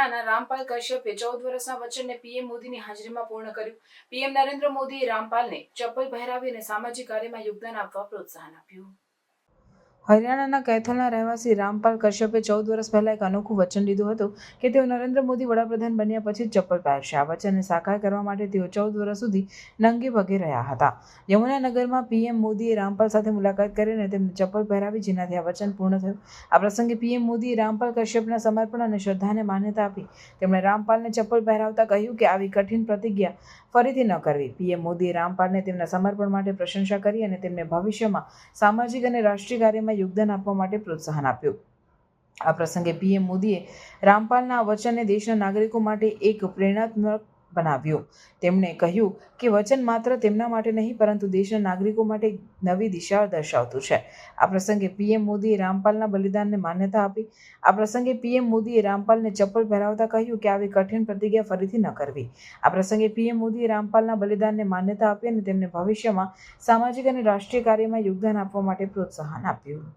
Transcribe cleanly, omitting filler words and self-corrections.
હરિયાણાના રામપાલ કશ્યપે 14 વર્ષના વચનને પીએમ મોદીની હાજરીમાં પૂર્ણ કર્યું। પીએમ નરેન્દ્ર મોદીએ રામપાલને ચપ્પલ પહેરાવી અને સામાજિક કાર્યમાં યોગદાન આપવા પ્રોત્સાહન આપ્યું। હરિયાણાના કૈથલના રહેવાસી રામપાલ કશ્યપે 14 વર્ષ પહેલા એક અનોખું વચન લીધું હતું કે તેઓ નરેન્દ્ર મોદી વડાપ્રધાન બન્યા પછી જ ચપ્પલ પહેરશે। આ વચનને સાકાર કરવા માટે તેઓ 14 વર્ષ સુધી નંગે પગે રહ્યા હતા। યમુનાનગરમાં પીએમ મોદીએ રામપાલ સાથે મુલાકાત કરીને તેમને ચપ્પલ પહેરાવી, જેનાથી આ વચન પૂર્ણ થયું। આ પ્રસંગે પીએમ મોદીએ રામપાલ કશ્યપના સમર્પણ અને શ્રદ્ધાને માન્યતા આપી। તેમણે રામપાલને ચપ્પલ પહેરાવતા કહ્યું કે આવી કઠિન પ્રતિજ્ઞા ફરીથી ન કરવી। પીએમ મોદીએ રામપાલને તેમના સમર્પણ માટે પ્રશંસા કરી અને તેમને ભવિષ્યમાં સામાજિક અને રાષ્ટ્રીય કાર્યમાં યોગદાન આપવા માટે પ્રોત્સાહન આપ્યું। આ પ્રસંગે પીએમ મોદીએ રામપાલના આ વચનને દેશના નાગરિકો માટે એક પ્રેરણાત્મક બનાવ્યું। તેમણે કહ્યું કે વચન માત્ર તેમના માટે નહીં, પરંતુ દેશના નાગરિકો માટે એક નવી દિશા દર્શાવતું છે। આ પ્રસંગે પીએમ મોદીએ રામપાલના બલિદાનને માન્યતા આપી। આ પ્રસંગે પીએમ મોદીએ રામપાલને ચપ્પલ પહેરાવતા કહ્યું કે આવી કઠિન પ્રતિજ્ઞા ફરીથી ન કરવી। આ પ્રસંગે પીએમ મોદીએ રામપાલના બલિદાનને માન્યતા આપી અને તેમને ભવિષ્યમાં સામાજિક અને રાષ્ટ્રીય કાર્યમાં યોગદાન આપવા માટે પ્રોત્સાહન આપ્યું।